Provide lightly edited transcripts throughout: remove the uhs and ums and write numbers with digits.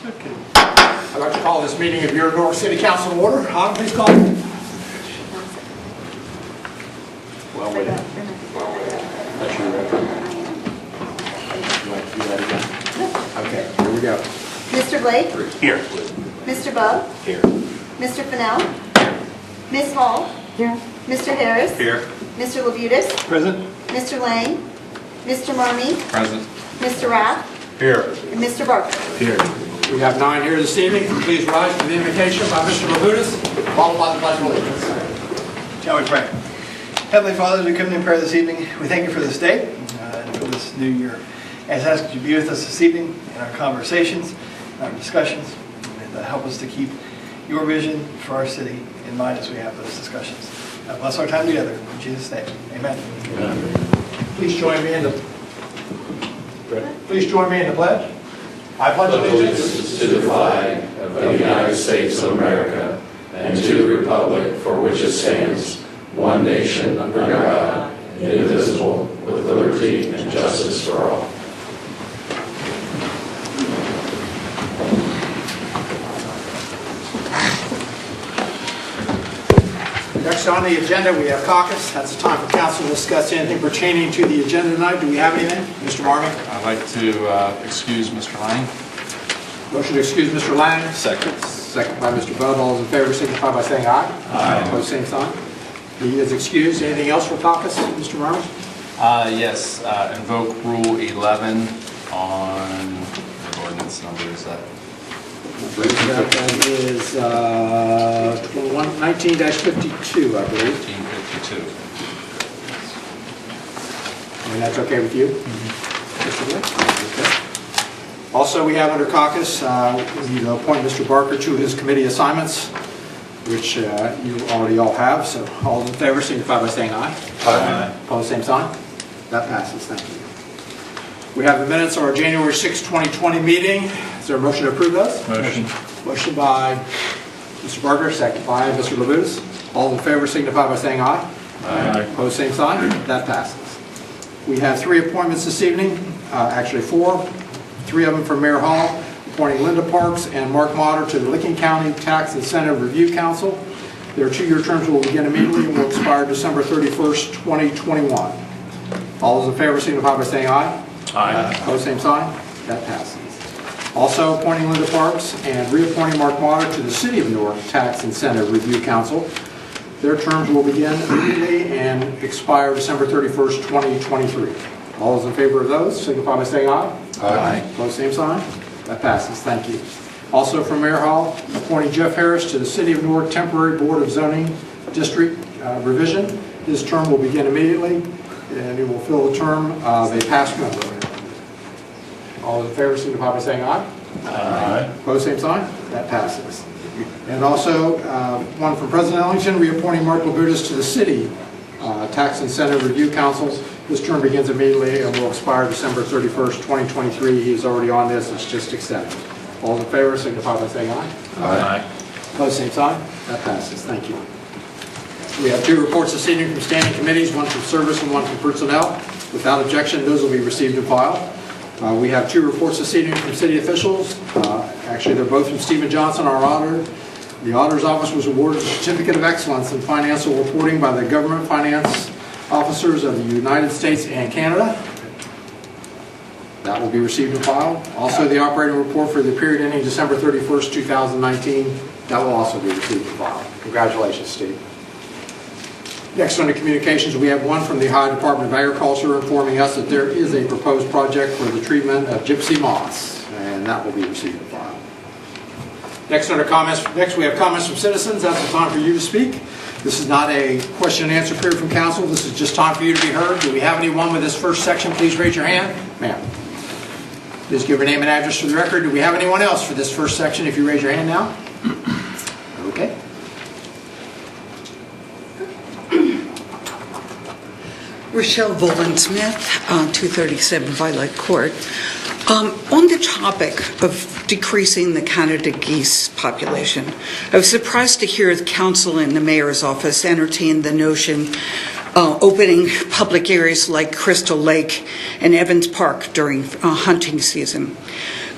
Okay. I'd like to call this meeting of your Newark City Council to order. Han, please call. Well, wait. That's your record. You like to do that again? Okay, here we go. Mr. Blake? Here. Mr. Bub? Here. Mr. Fennell? Miss Hall? Here. Mr. Harris? Here. Mr. Labutus? Present. Mr. Lang? Mr. Marmee? Present. Mr. Rath? Here. And Mr. Barker? Here. We have 9 here this evening. Please rise for the invocation by Mr. Labutus, followed by the Pledge of Allegiance. Shall we pray? Heavenly Father, as we come in prayer this evening, we thank you for this day and for this new year. As I ask you to be with us this evening in our conversations, our discussions, and help us to keep your vision for our city in mind as we have those discussions. Bless our time together. In Jesus' name, amen. Please join me in the pledge. I pledge allegiance to the flag of the United States of America and to the republic for which it stands, one nation under God, indivisible, with liberty and justice for all. Next on the agenda, we have caucus. That's the time for council to discuss anything pertaining to the agenda tonight. Do we have anything? Mr. Marmee? I'd like to excuse Mr. Lang. Motion to excuse Mr. Lang. Second. Second by Mr. Budd. All those in favor signify by saying aye. Aye. Opposed, same sign. He is excused. Anything else for caucus, Mr. Marmee? Yes, invoke Rule 11 on, what ordinance number is that? That is 19-52, I believe. 1852. And that's okay with you? Mr. Blake? Okay. Also, we have under caucus, we need to appoint Mr. Barker to his committee assignments, which you already all have. So all in favor signify by saying aye. Aye. Opposed, same sign. That passes. Thank you. We have the minutes of our January 6, 2020 meeting. Is there a motion to approve those? Motion. Motion by Mr. Barker, second by Mr. Labutus. All in favor signify by saying aye. Aye. Opposed, same sign. That passes. We have 3 appointments this evening, actually 4. 3 of them for Mayor Hall, appointing Linda Parks and Mark Motter to the Licking County Tax Incentive Review Council. Their 2-year terms will begin immediately and will expire December 31st, 2021. All those in favor signify by saying aye. Aye. Opposed, same sign. That passes. Also appointing Linda Parks and reappointing Mark Motter to the City of Newark Tax Incentive Review Council. Their terms will begin immediately and expire December 31st, 2023. All those in favor of those signify by saying aye. Aye. Opposed, same sign. That passes. Thank you. Also from Mayor Hall, appointing Jeff Harris to the City of Newark Temporary Board of Zoning District Revision. His term will begin immediately, and he will fill the term of a past member. All those in favor signify by saying aye. Aye. Opposed, same sign. That passes. And also, one from President Ellington, reappointing Mark Labutus to the City Tax Incentive Review Council. This term begins immediately and will expire December 31st, 2023. He is already on this. It's just accepted. All in favor signify by saying aye. Aye. Opposed, same sign. That passes. Thank you. We have 2 reports this evening from standing committees, one from service and one from personnel. Without objection, those will be received and filed. We have 2 reports this evening from city officials. Actually, they're both from Stephen Johnson, our auditor. The auditor's office was awarded a Certificate of Excellence in Financial Reporting by the Government Finance Officers of the United States and Canada. That will be received and filed. Also, the operating report for the period ending December 31st, 2019, that will also be received and filed. Congratulations, Steve. Next, under communications, we have one from the Ohio Department of Agriculture informing us that there is a proposed project for the treatment of gypsy moths, and that will be received and filed. Next, under comments, we have comments from citizens. That's the time for you to speak. This is not a question and answer period from council. This is just time for you to be heard. Do we have anyone with this first section? Please raise your hand. Ma'am. Please give your name and address for the record. Do we have anyone else for this first section? If you raise your hand now. Okay. Rochelle Volan-Smith, 237 Violet Court. On the topic of decreasing the Canada geese population, I was surprised to hear the council and the mayor's office entertain the notion opening public areas like Crystal Lake and Evans Park during hunting season.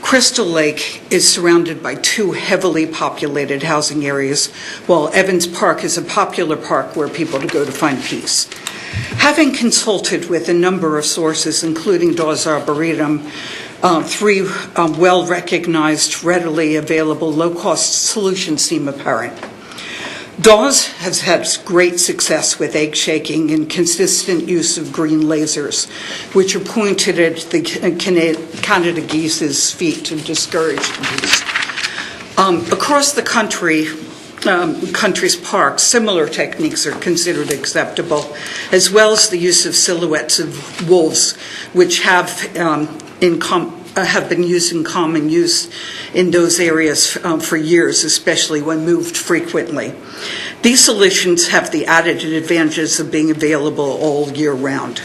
Crystal Lake is surrounded by two heavily populated housing areas, while Evans Park is a popular park where people go to find peace. Having consulted with a number of sources, including Dawes Arboretum, three well-recognized, readily available, low-cost solutions seem apparent. Dawes has had great success with egg shaking and consistent use of green lasers, which are pointed at the Canada geese's feet to discourage the geese. Across the country's parks, similar techniques are considered acceptable, as well as the use of silhouettes of wolves, which have been used in common use in those areas for years, especially when moved frequently. These solutions have the added advantages of being available all year round.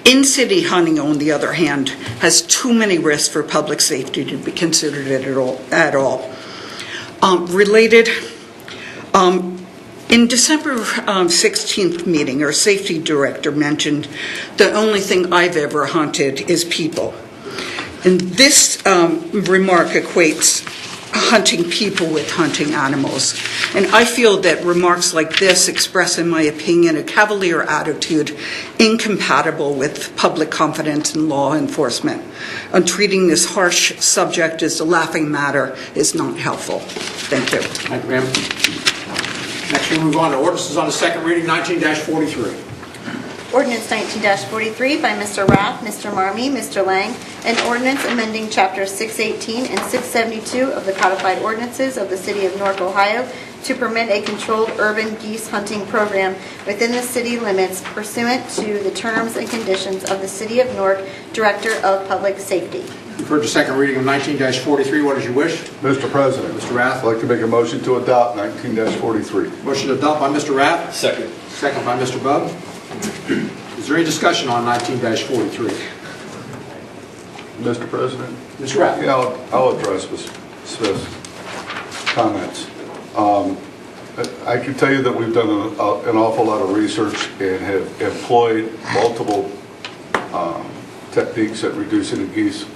In-city hunting, on the other hand, has too many risks for public safety to be considered at all. In December 16th meeting, our safety director mentioned the only thing I've ever hunted is people. And this remark equates hunting people with hunting animals. And I feel that remarks like this express, in my opinion, a cavalier attitude incompatible with public confidence in law enforcement. And treating this harsh subject as a laughing matter is not helpful. Thank you. Thank you, ma'am. Next, we move on to ordinances on the second reading, 19-43. Ordinance 19-43 by Mr. Rath, Mr. Marmee, Mr. Lang, an ordinance amending Chapters 618 and 672 of the codified ordinances of the City of Newark, Ohio, to permit a controlled urban geese hunting program within the city limits pursuant to the terms and conditions of the City of Newark Director of Public Safety. You've heard the second reading of 19-43. What is your wish? Mr. President. Mr. Rath. I'd like to make a motion to adopt 19-43. Motion to adopt by Mr. Rath. Second. Second by Mr. Bub. Is there any discussion on 19-43? Mr. President? Mr. Rath. Yeah, I'll address Smith's comments. I can tell you that we've done an awful lot of research and have employed multiple techniques at reducing the geese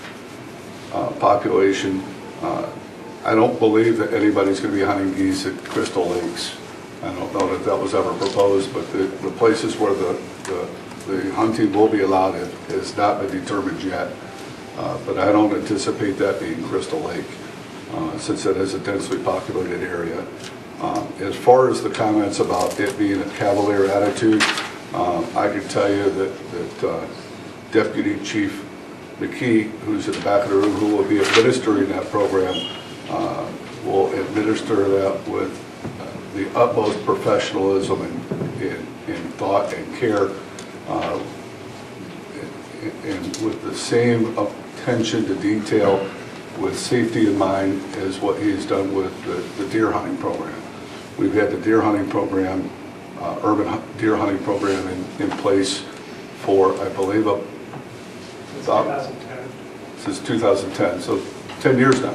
population. I don't believe that anybody's going to be hunting geese at Crystal Lakes. I don't know that was ever proposed, but the places where the hunting will be allowed has not been determined yet. But I don't anticipate that being Crystal Lake, since it is a densely populated area. As far as the comments about it being a cavalier attitude, I can tell you that Deputy Chief McKee, who's in the back of the room, who will be administering that program, will administer that with the utmost professionalism and thought and care, and with the same attention to detail with safety in mind as what he's done with the deer hunting program. We've had the deer hunting program, urban deer hunting program in place for, I believe, since 2010, so 10 years now.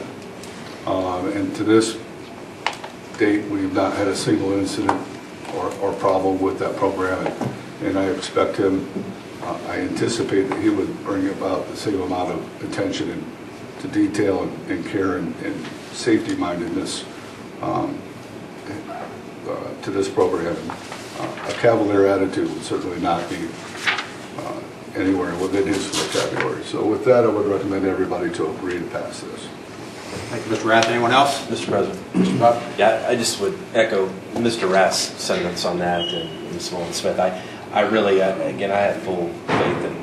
And to this date, we've not had a single incident or problem with that program. And I expect him, I anticipate that he would bring about the same amount of attention to detail and care and safety mindedness to this program. A cavalier attitude would certainly not be anywhere within his vocabulary. So with that, I would recommend everybody to agree to pass this. Thank you, Mr. Rath. Anyone else? Mr. President. Mr. Buck? Yeah, I just would echo Mr. Rath's sentiments on that and Ms. Smith. I really, again, I have full faith in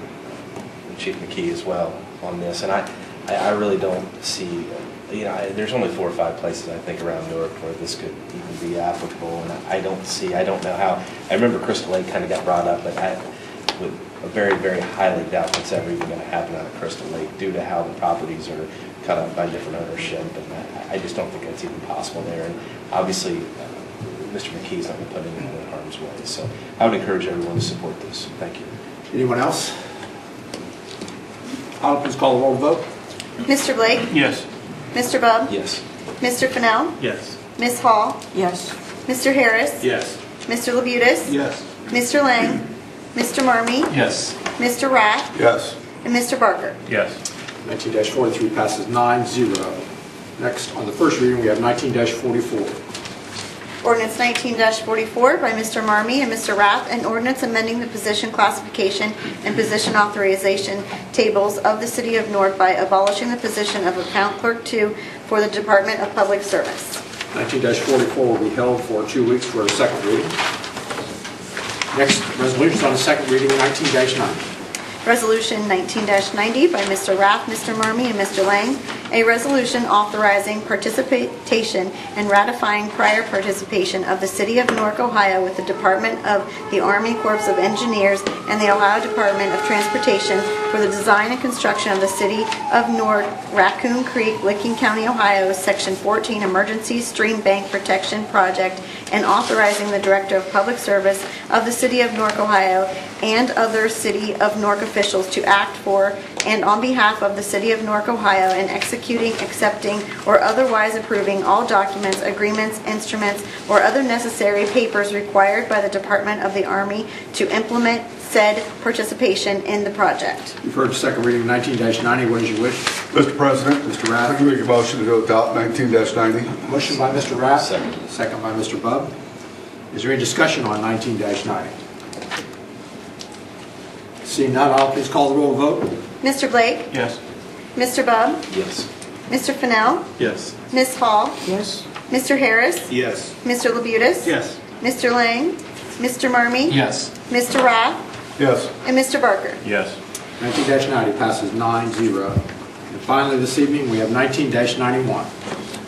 Chief McKee as well on this, and I really don't see, there's only 4 or 5 places I think around Newark where this could even be applicable, and I don't know how. I remember Crystal Lake kind of got brought up, but I would very, very highly doubt that's ever even going to happen out of Crystal Lake due to how the properties are cut up by different ownership, and I just don't think that's even possible there. And obviously, Mr. McKee's not going to put anyone in harm's way, so I would encourage everyone to support this. Thank you. Anyone else? I'll please call the roll vote. Mr. Blake? Yes. Mr. Bub? Yes. Mr. Fennell? Yes. Ms. Hall? Yes. Mr. Harris? Yes. Mr. Labutus? Yes. Mr. Lang? Mr. Marmee? Yes. Mr. Rath? Yes. And Mr. Barker? Yes. 19-43 passes 9-0. Next, on the first reading, we have 19-44. Ordinance 19-44 by Mr. Marmee and Mr. Rath, an ordinance amending the position classification and position authorization tables of the City of Newark by abolishing the position of Account Clerk 2 for the Department of Public Service. 19-44 will be held for 2 weeks for a second reading. Next, resolutions on the second reading, 19-90. Resolution 19-90 by Mr. Rath, Mr. Marmee, and Mr. Lang, a resolution authorizing participation and ratifying prior participation of the City of Newark, Ohio with the Department of the Army Corps of Engineers and the Ohio Department of Transportation for the design and construction of the City of Newark, Raccoon Creek, Licking County, Ohio, Section 14 Emergency Stream Bank Protection Project, and authorizing the Director of Public Service of the City of Newark, Ohio, and other City of Newark officials to act for and on behalf of the City of Newark, Ohio, and executing, accepting, or otherwise approving all documents, agreements, instruments, or other necessary papers required by the Department of the Army to implement said participation in the project. You've heard the second reading, 19-90. What is your wish? Mr. President, Mr. Rath? I can make a motion to adopt 19-90. Motion by Mr. Rath. Second. Second by Mr. Bub. Is there any discussion on 19-90? Seeing none, I'll please call the roll vote. Mr. Blake? Yes. Mr. Bub? Yes. Mr. Fennell? Yes. Ms. Hall? Yes. Mr. Harris? Yes. Mr. Labutus? Yes. Mr. Lang? Mr. Marmee? Yes. Mr. Rath? Yes. And Mr. Barker? Yes. 19-90 passes 9-0. And finally, this evening, we have 19-91.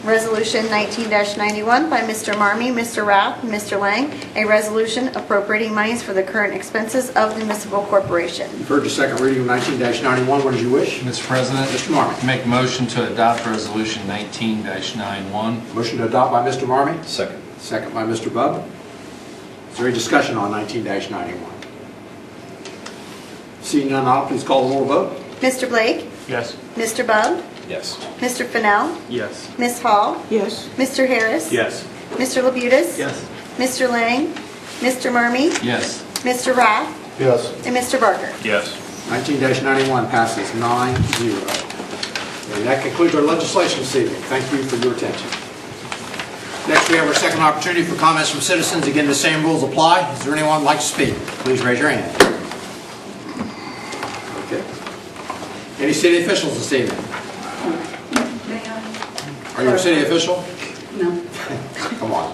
Resolution 19-91 by Mr. Marmee, Mr. Rath, and Mr. Lang, a resolution appropriating monies for the current expenses of the municipal corporation. You've heard the second reading of 19-91. What is your wish? Mr. President, Mr. Marmee. make a motion to adopt Resolution 19-91. Motion to adopt by Mr. Marmee. Second. Second by Mr. Bub. Is there any discussion on 19-91? Seeing none, I'll please call the roll vote. Mr. Blake? Yes. Mr. Bub? Yes. Mr. Fennell? Yes. Ms. Hall? Yes. Mr. Harris? Yes. Mr. Labutus? Yes. Mr. Lang? Mr. Marmee? Yes. Mr. Rath? Yes. And Mr. Barker? Yes. 19-91 passes 9-0. And that concludes our legislation this evening. Thank you for your attention. Next, we have our second opportunity for comments from citizens. Again, the same rules apply. Is there anyone who'd like to speak? Please raise your hand. Okay. Any city officials this evening? Are you a city official? No. Come on.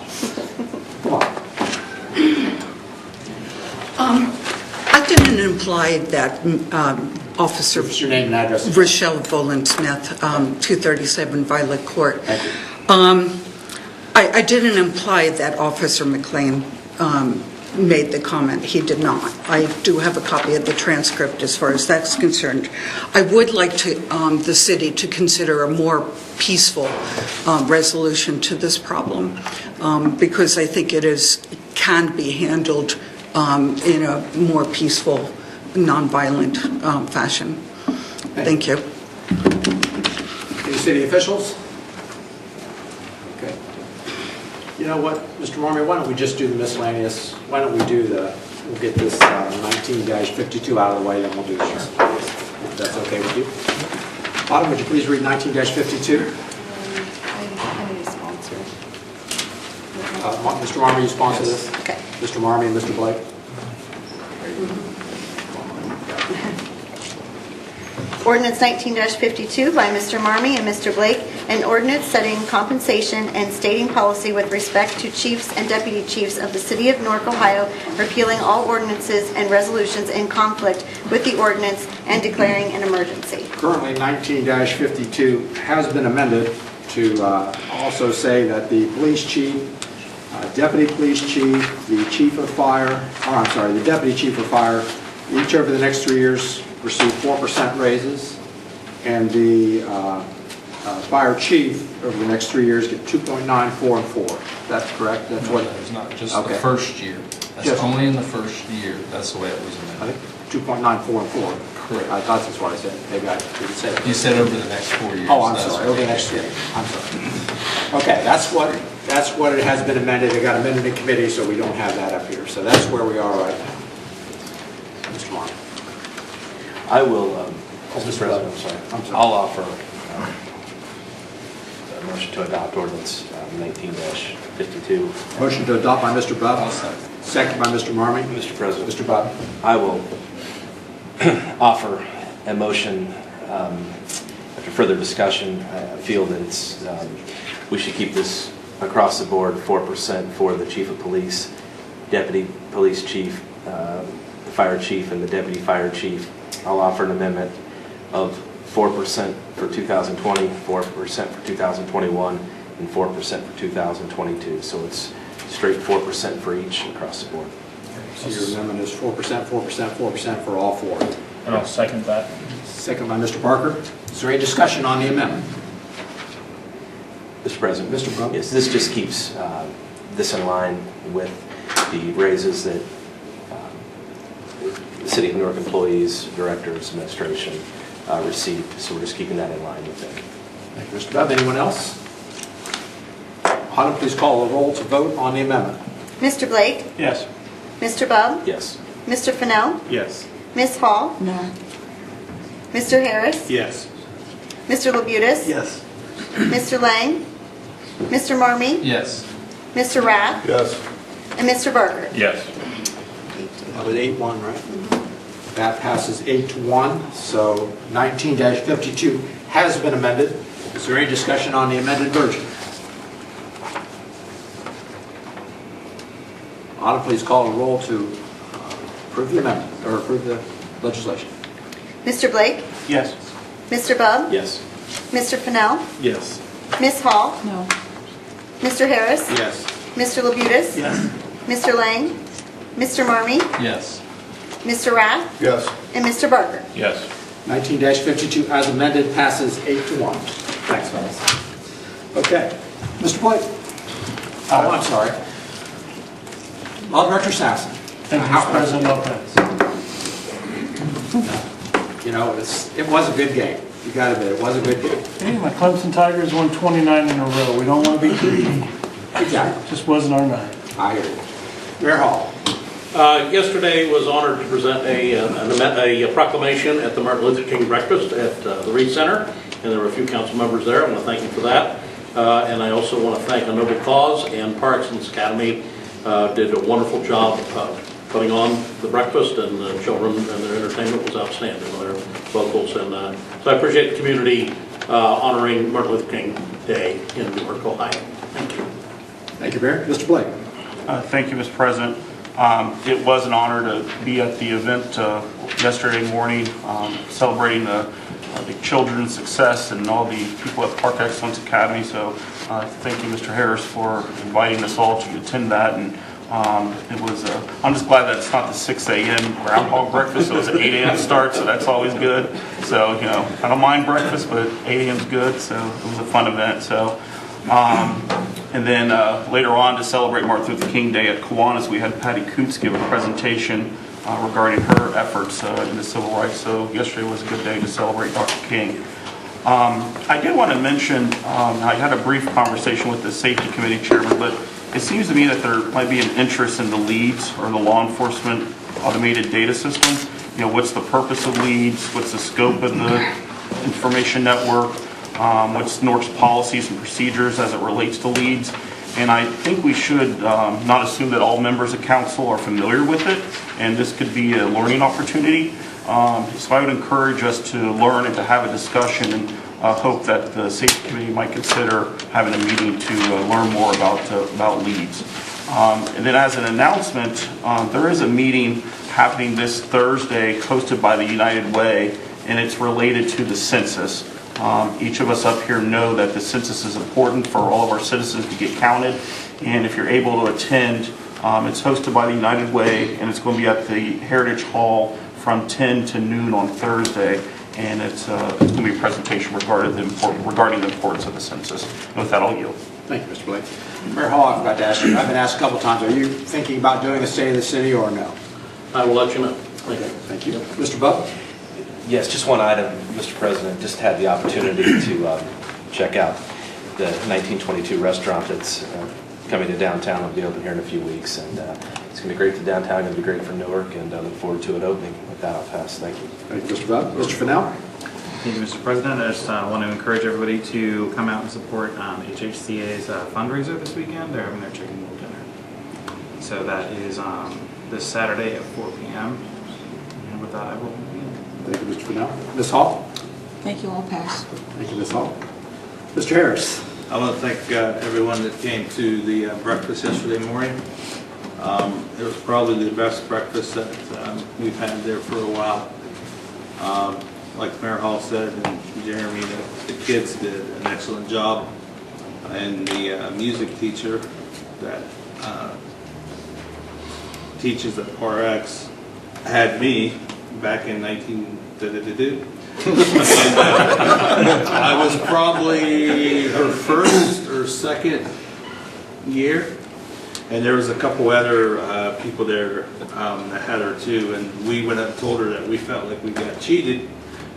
Come on. I didn't imply that Officer What's your name and address? Rochelle Volan-Smith, 237 Violet Court. Thank you. I didn't imply that Officer McLean made the comment. He did not. I do have a copy of the transcript as far as that's concerned. I would like the city to consider a more peaceful resolution to this problem because I think it can be handled in a more peaceful, nonviolent fashion. Thank you. Any city officials? Okay. You know what, Mr. Marmee, why don't we just do the miscellaneous? Why don't we do we'll get this 19-52 out of the way, then we'll do the miscellaneous. If that's okay with you. Autumn, would you please read 19-52? I need a sponsor. Mr. Marmee, you sponsor this? Okay. Mr. Marmee and Mr. Blake? Ordinance 19-52 by Mr. Marmee and Mr. Blake, an ordinance setting compensation and stating policy with respect to chiefs and deputy chiefs of the City of Newark, Ohio, repealing all ordinances and resolutions in conflict with the ordinance and declaring an emergency. Currently, 19-52 has been amended to also say that the police chief, deputy police chief, the chief of fire, the deputy chief of fire, each over the next 3 years receive 4% raises, and the fire chief over the next 3 years get 2.9, 4, and 4. That's correct? That's what? It's not just Okay. the first year. That's Just- only in the first year. That's the way it was I amended. think 2.9, 4, and 4. Correct. I thought that's what I said. Maybe I didn't say that. You said over the next 4 years. Oh, I'm That's sorry, what over the they next did. year. I'm sorry. Okay, that's what it has been amended. It got amended in committee, so we don't have that up here. So that's where we are right now. Mr. Martin. I will Mr. President, I'm sorry. I'm sorry. I'll offer a motion to adopt ordinance 19-52. Motion to adopt by Mr. Bub. Second by Mr. Marmee. Mr. President. Mr. Bub. I will offer a motion, after further discussion, I feel that it's, we should keep this across the board, 4% for the chief of police, deputy police chief, the fire chief, and the deputy fire chief. I'll offer an amendment of 4% for 2020, 4% for 2021, and 4% for 2022. So it's straight 4% for each across the board. So your amendment is 4%, 4%, 4% for all four. And I'll second that. Second by Mr. Barker. Is there any discussion on the amendment? Mr. President. Mr. Bub. Yes, this just keeps this in line with the raises that the City of Newark employees, directors, administration received. So we're just keeping that in line with it. Thank you, Mr. Bub. Anyone else? Autumn, please call the roll to vote on the amendment. Mr. Blake? Yes. Mr. Bub? Yes. Mr. Fennell? Yes. Ms. Hall? No. Mr. Harris? Yes. Mr. Labutus? Yes. Mr. Lang? Mr. Marmee? Yes. Mr. Rath? Yes. And Mr. Barker? Yes. That was 8-1, right? That passes 8-1, so 19-52 has been amended. Is there any discussion on the amended version? Autumn, please call the roll to approve the amendment, or approve the legislation. Mr. Blake? Yes. Mr. Bub? Yes. Mr. Fennell? Yes. Ms. Hall? No. Mr. Harris? Yes. Mr. Labutus? Yes. Mr. Lang? Mr. Marmee? Yes. Mr. Rath? Yes. And Mr. Barker? Yes. 19-52 as amended passes 8-1. Thanks, fellas. Okay. Mr. Blake? Oh, I'm sorry. Law Director Saxon. Thank you, Mr. President Lopez. You know, it was a good game. You got to admit, it was a good game. Hey, my Clemson Tigers won 29 in a row. We don't want to be greedy. Exactly. Just wasn't our night. I hear you. Mayor Hall. Yesterday was honored to present a proclamation at the Martin Luther King breakfast at the Reed Center, and there were a few council members there. I want to thank you for that. And I also want to thank A Noble Cause and Parkinson's Academy. Did a wonderful job putting on the breakfast, and the children and their entertainment was outstanding with their vocals. And so I appreciate the community honoring Martin Luther King Day in Newark, Ohio. Thank you. Thank you, Mayor. Mr. Blake. Thank you, Mr. President. It was an honor to be at the event yesterday morning, celebrating the children's success and all the people at Park Excellence Academy. So thank you, Mr. Harris, for inviting us all to attend that. And it was. I'm just glad that it's not the 6 a.m. groundhog breakfast. It was an 8 a.m. start, so that's always good. So I don't mind breakfast, but 8 a.m. is good. So it was a fun event. So. And then later on, to celebrate Martin Luther King Day at Kiwanis, we had Patty Coots give a presentation regarding her efforts in the civil rights. So yesterday was a good day to celebrate Dr. King. I did want to mention, I had a brief conversation with the Safety Committee Chairman, but it seems to me that there might be an interest in the LEADS, or the Law Enforcement Automated Data System. What's the purpose of LEADS? What's the scope of the information network? What's Newark's policies and procedures as it relates to LEADS? And I think we should not assume that all members of council are familiar with it, and this could be a learning opportunity. So I would encourage us to learn and to have a discussion, and hope that the Safety Committee might consider having a meeting to learn more about LEADS. And then as an announcement, there is a meeting happening this Thursday hosted by the United Way, and it's related to the census. Each of us up here know that the census is important for all of our citizens to get counted, and if you're able to attend, it's hosted by the United Way, and it's going to be at the Heritage Hall from 10 to noon on Thursday, and it's going to be a presentation regarding the importance of the census. And with that, I'll yield. Thank you, Mr. Blake. Mayor Hall, I forgot to ask you, I've been asked a couple times, are you thinking about doing a State of the City or no? I will let you know. Okay, thank you. Mr. Buck? Yes, just one item, Mr. President. Just had the opportunity to check out the 1922 restaurant that's coming to downtown. It'll be open here in a few weeks, and it's going to be great for downtown. It's going to be great for Newark, and I look forward to it opening. With that, I'll pass. Thank you. Thank you, Mr. Buck. Mr. Fennell? Thank you, Mr. President. I just want to encourage everybody to come out and support HHCA's fundraiser this weekend. They're having their chicken bowl dinner. So that is this Saturday at 4 p.m. And with that, I will begin. Thank you, Mr. Fennell. Ms. Hall? Thank you, all pass. Thank you, Ms. Hall. Mr. Harris? I want to thank everyone that came to the breakfast yesterday morning. It was probably the best breakfast that we've had there for a while. Like Mayor Hall said, and Jeremy, the kids did an excellent job. And the music teacher that teaches at PARX had me back in 19... I was probably her first or second year, and there was a couple other people there that had her too, and we went up and told her that we felt like we got cheated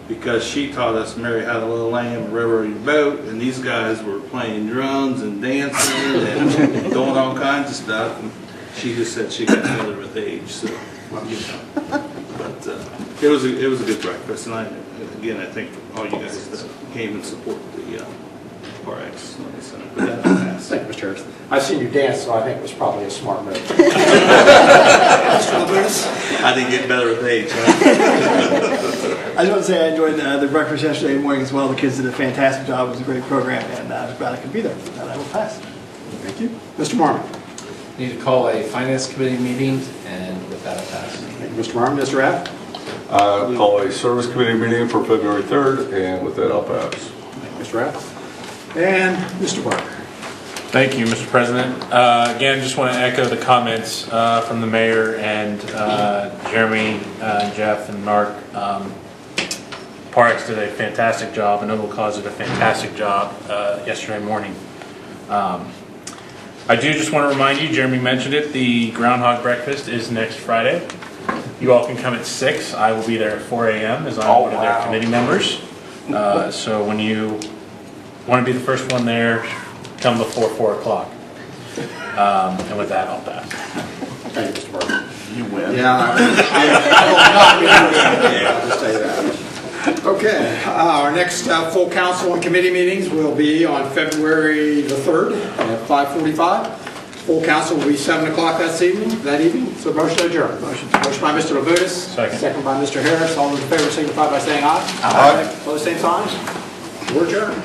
because she taught us Mary Had a Little Lamb, River Your Boat, and these guys were playing drums and dancing and doing all kinds of stuff, and she just said she got better with age, so, you know. But it was a good breakfast, and I thank all you guys that came and supported the PARX Center. But that passed. Thank you, Mr. Harris. I've seen you dance, so I think it was probably a smart move. I didn't get better with age. Huh? I just want to say I enjoyed the breakfast yesterday morning as well. The kids did a fantastic job. It was a great program, and I was glad I could be there. And I will pass. Thank you. Mr. Marmon? Need to call a finance committee meeting, and with that, I'll pass. Thank you, Mr. Marmon. Mr. Rapp? Call a service committee meeting for February 3rd, and with that, I'll pass. Thank you, Mr. Rapp. And Mr. Parker? Thank you, Mr. President. Again, just want to echo the comments from the mayor and Jeremy, Jeff, and Mark. PARX did a fantastic job, and Noble Cause did a fantastic job yesterday morning. I do just want to remind you, Jeremy mentioned it, the Groundhog Breakfast is next Friday. You all can come at 6. I will be there at 4 a.m. as I'm one of their committee members. So when you want to be the first one there, come before 4 o'clock. And with that, I'll pass. Thank you, Mr. Parker. You win. Yeah, I will not be there. I'll just tell you that. Okay, our next full council and committee meetings will be on February the 3rd at 5:45. Full council will be 7 o'clock that evening. So motion to adjourn. Motion by Mr. Labutus. Second by Mr. Harris. All those in favor signify by saying aye. Aye. Opposed, same sign. We're adjourned.